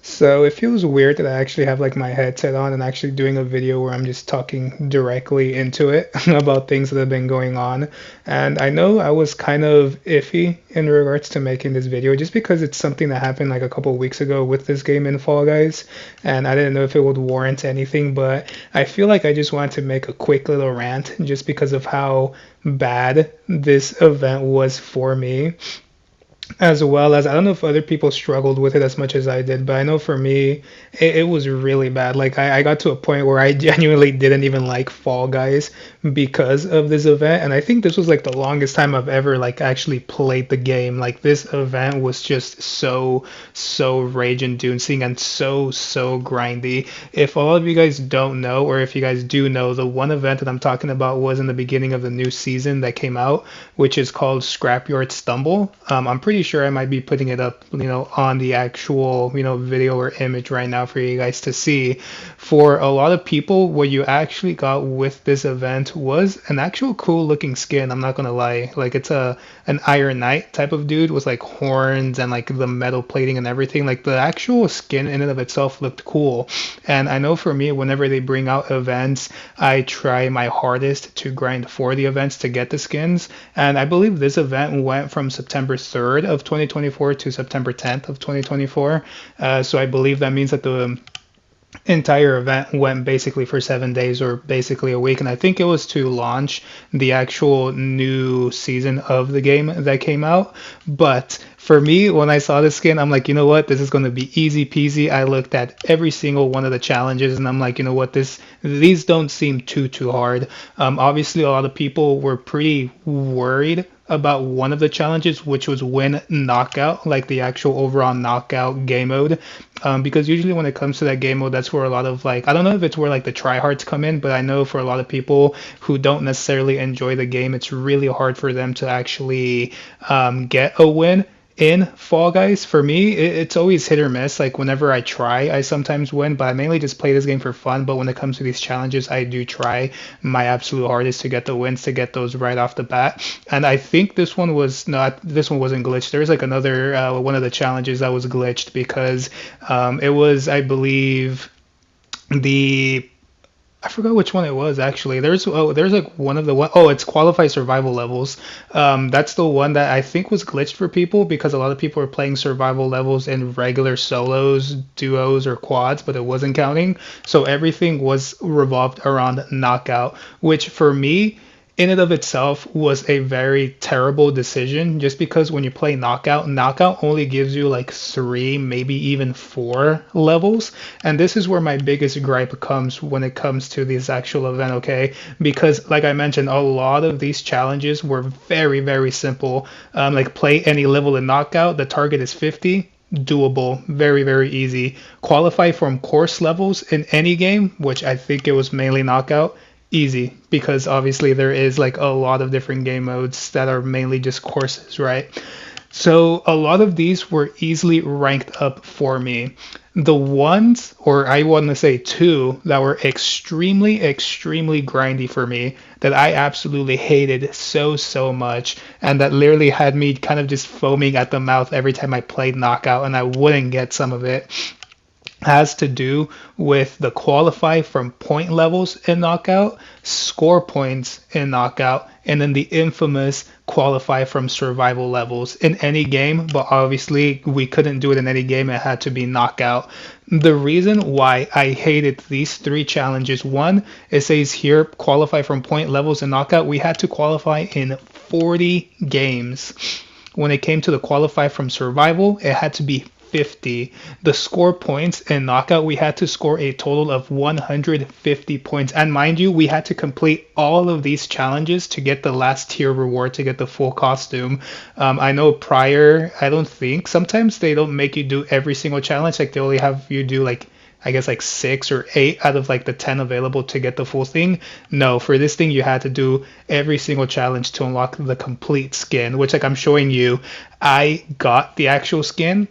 So it feels weird that I actually have like my headset on and actually doing a video where I'm just talking directly into it about things that have been going on. And I know I was kind of iffy in regards to making this video just because it's something that happened like a couple of weeks ago with this game in Fall Guys, and I didn't know if it would warrant anything, but I feel like I just wanted to make a quick little rant just because of how bad this event was for me, as well as I don't know if other people struggled with it as much as I did, but I know for me it was really bad. Like I got to a point where I genuinely didn't even like Fall Guys because of this event, and I think this was like the longest time I've ever like actually played the game. Like this event was just so rage inducing and so grindy. If all of you guys don't know, or if you guys do know, the one event that I'm talking about was in the beginning of the new season that came out, which is called Scrapyard Stumble. I'm pretty sure I might be putting it up, on the actual, video or image right now for you guys to see. For a lot of people, what you actually got with this event was an actual cool looking skin. I'm not gonna lie. Like it's an Iron Knight type of dude with like horns and like the metal plating and everything. Like the actual skin in and of itself looked cool. And I know for me, whenever they bring out events, I try my hardest to grind for the events to get the skins. And I believe this event went from September 3rd of 2024 to September 10th of 2024. So I believe that means that the entire event went basically for 7 days or basically a week. And I think it was to launch the actual new season of the game that came out. But for me, when I saw the skin, I'm like, you know what? This is going to be easy peasy. I looked at every single one of the challenges and I'm like, you know what? These don't seem too hard. Obviously, a lot of people were pretty worried about one of the challenges, which was win knockout, like the actual overall knockout game mode. Because usually when it comes to that game mode, that's where a lot of like, I don't know if it's where like the tryhards come in, but I know for a lot of people who don't necessarily enjoy the game, it's really hard for them to actually get a win in Fall Guys. For me, it's always hit or miss. Like whenever I try, I sometimes win, but I mainly just play this game for fun. But when it comes to these challenges, I do try my absolute hardest to get the wins, to get those right off the bat. And I think this one wasn't glitched. There's like another one of the challenges that was glitched because it was, I believe, the I forgot which one it was actually. There's like one of the one oh it's qualify survival levels. That's the one that I think was glitched for people because a lot of people were playing survival levels in regular solos, duos, or quads, but it wasn't counting. So everything was revolved around knockout, which for me in and of itself was a very terrible decision just because when you play knockout only gives you like three, maybe even four levels. And this is where my biggest gripe comes when it comes to this actual event, okay? Because like I mentioned, a lot of these challenges were very simple. Like play any level in knockout, the target is 50, doable, very easy. Qualify from course levels in any game, which I think it was mainly knockout, easy because obviously there is like a lot of different game modes that are mainly just courses, right? So a lot of these were easily ranked up for me. The ones, or I want to say two, that were extremely grindy for me, that I absolutely hated so much, and that literally had me kind of just foaming at the mouth every time I played Knockout and I wouldn't get some of it, has to do with the qualify from point levels in Knockout, score points in Knockout, and then the infamous qualify from survival levels in any game. But obviously, we couldn't do it in any game, it had to be Knockout. The reason why I hated these three challenges, one, it says here qualify from point levels in Knockout. We had to qualify in 40 games. When it came to the qualify from survival, it had to be 50. The score points in knockout, we had to score a total of 150 points. And mind you, we had to complete all of these challenges to get the last tier reward, to get the full costume. I know prior, I don't think, sometimes they don't make you do every single challenge. Like they only have you do like, I guess like six or eight out of like the 10 available to get the full thing. No, for this thing, you had to do every single challenge to unlock the complete skin, which like I'm showing you, I got the actual skin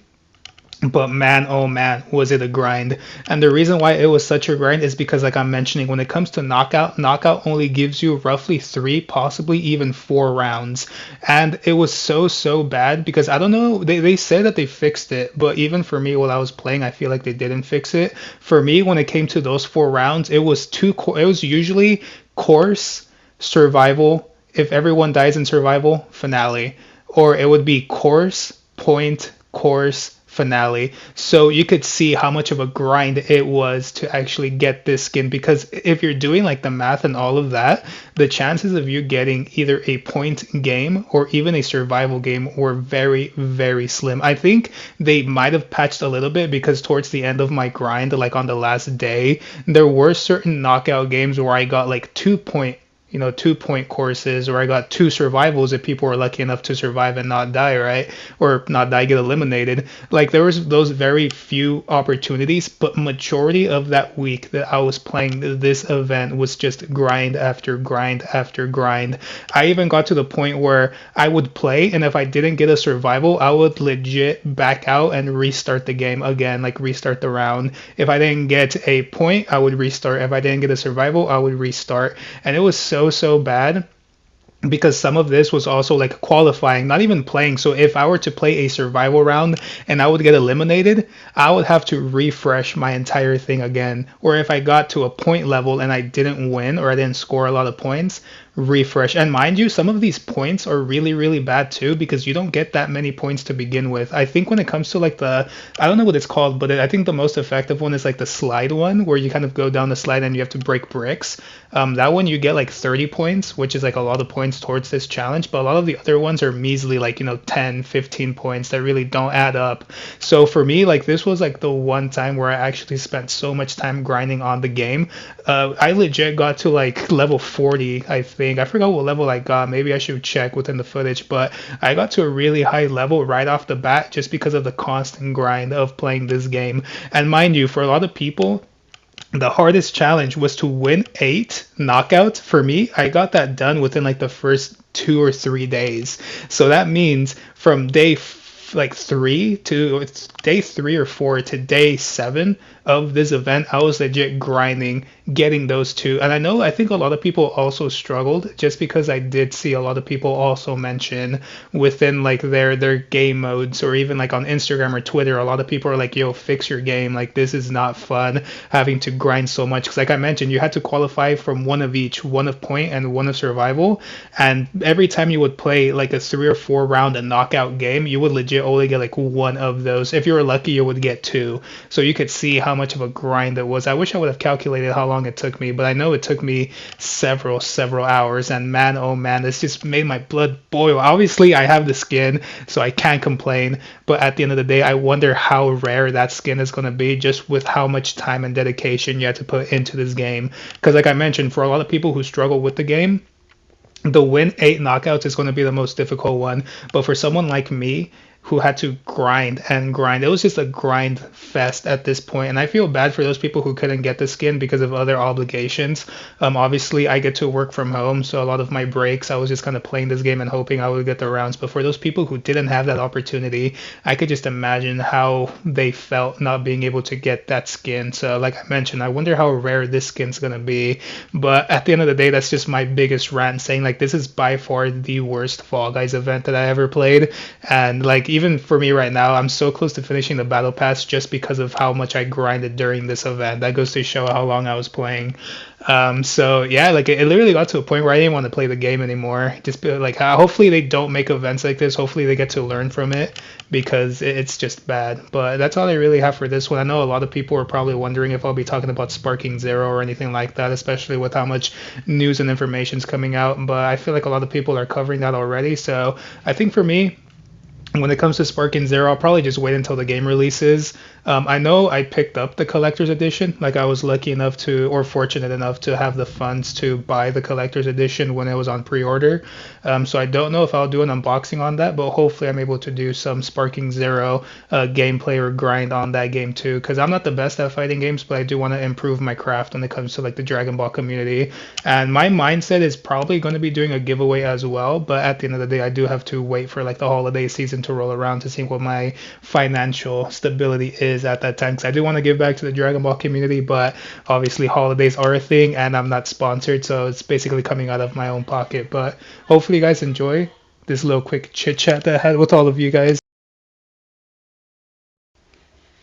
But man, oh man, was it a grind. And the reason why it was such a grind is because, like I'm mentioning, when it comes to knockout only gives you roughly three, possibly even 4 rounds. And it was so bad because I don't know, they said that they fixed it, but even for me while I was playing, I feel like they didn't fix it. For me, when it came to those 4 rounds, it was it was usually course, survival, if everyone dies in survival, finale. Or it would be course, point, course, finale. So you could see how much of a grind it was to actually get this skin because if you're doing like the math and all of that, the chances of you getting either a point game or even a survival game were very slim. I think they might have patched a little bit because towards the end of my grind, like on the last day, there were certain knockout games where I got like 2 point, 2 point courses, or I got two survivals if people were lucky enough to survive and not die, right? Or not die, get eliminated. Like there was those very few opportunities, but majority of that week that I was playing this event was just grind after grind after grind. I even got to the point where I would play, and if I didn't get a survival, I would legit back out and restart the game again, like restart the round. If I didn't get a point, I would restart. If I didn't get a survival, I would restart. And it was so bad because some of this was also like qualifying, not even playing. So if I were to play a survival round and I would get eliminated, I would have to refresh my entire thing again. Or if I got to a point level and I didn't win or I didn't score a lot of points, refresh. And mind you, some of these points are really bad too because you don't get that many points to begin with. I think when it comes to like I don't know what it's called, but I think the most effective one is like the slide one where you kind of go down the slide and you have to break bricks. That one you get like 30 points, which is like a lot of points towards this challenge, but a lot of the other ones are measly, like 10, 15 points that really don't add up. So for me, like this was like the one time where I actually spent so much time grinding on the game. I legit got to like level 40, I think. I forgot what level I got. Maybe I should check within the footage, but I got to a really high level right off the bat just because of the constant grind of playing this game. And mind you, for a lot of people, the hardest challenge was to win 8 knockouts. For me, I got that done within like the first 2 or 3 days. So that means from like 3 or 4 to day 7 of this event, I was legit grinding, getting those two. And I think a lot of people also struggled just because I did see a lot of people also mention within like their game modes or even like on Instagram or Twitter, a lot of people are like, yo, fix your game. Like this is not fun having to grind so much. Because like I mentioned, you had to qualify from one of each, one of point and one of survival. And every time you would play like a 3 or 4 round a knockout game, you would legit only get like one of those. If you were lucky, you would get two. So you could see how much of a grind it was. I wish I would have calculated how long it took me, but I know it took me several hours. And man, oh man, this just made my blood boil. Obviously, I have the skin, so I can't complain. But at the end of the day, I wonder how rare that skin is going to be just with how much time and dedication you had to put into this game. Because like I mentioned, for a lot of people who struggle with the game, the win 8 knockouts is going to be the most difficult one. But for someone like me who had to grind and grind, it was just a grind fest at this point. And I feel bad for those people who couldn't get the skin because of other obligations. Obviously, I get to work from home, so a lot of my breaks, I was just kind of playing this game and hoping I would get the rounds. But for those people who didn't have that opportunity, I could just imagine how they felt not being able to get that skin. So like I mentioned, I wonder how rare this skin's going to be. But at the end of the day, that's just my biggest rant, saying like this is by far the worst Fall Guys event that I ever played. And like even for me right now, I'm so close to finishing the battle pass just because of how much I grinded during this event. That goes to show how long I was playing. So yeah, like it literally got to a point where I didn't want to play the game anymore. Just like hopefully they don't make events like this. Hopefully they get to learn from it because it's just bad. But that's all I really have for this one. I know a lot of people are probably wondering if I'll be talking about Sparking Zero or anything like that, especially with how much news and information is coming out. But I feel like a lot of people are covering that already. So I think for me, when it comes to Sparking Zero, I'll probably just wait until the game releases. I know I picked up the collector's edition. Like I was lucky enough to, or fortunate enough to have the funds to buy the collector's edition when it was on pre-order. So I don't know if I'll do an unboxing on that, but hopefully I'm able to do some Sparking Zero gameplay or grind on that game too. Because I'm not the best at fighting games, but I do want to improve my craft when it comes to like the Dragon Ball community. And my mindset is probably going to be doing a giveaway as well. But at the end of the day, I do have to wait for like the holiday season season to roll around to see what my financial stability is at that time. Because I do want to give back to the Dragon Ball community, but obviously holidays are a thing, and I'm not sponsored, so it's basically coming out of my own pocket. But hopefully, you guys enjoy this little quick chit chat that I had with all of you guys.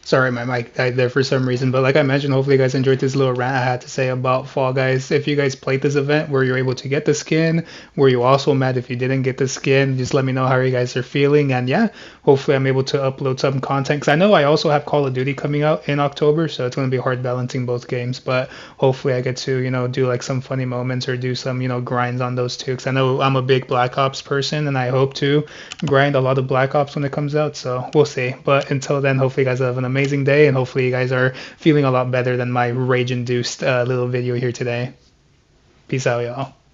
Sorry, my mic died there for some reason, but like I mentioned, hopefully you guys enjoyed this little rant I had to say about Fall Guys. If you guys played this event where you're able to get the skin, were you also mad if you didn't get the skin? Just let me know how you guys are feeling, and yeah, hopefully I'm able to upload some content, because I know I also have Call of Duty coming out in October, so it's going to be hard balancing both games, but hopefully I get to, do like some funny moments or do some, grinds on those two, because I know I'm a big Black Ops person, and I hope to grind a lot of Black Ops when it comes out, so we'll see. But until then, hopefully you guys have an amazing day, and hopefully you guys are feeling a lot better than my rage-induced little video here today. Peace out, y'all.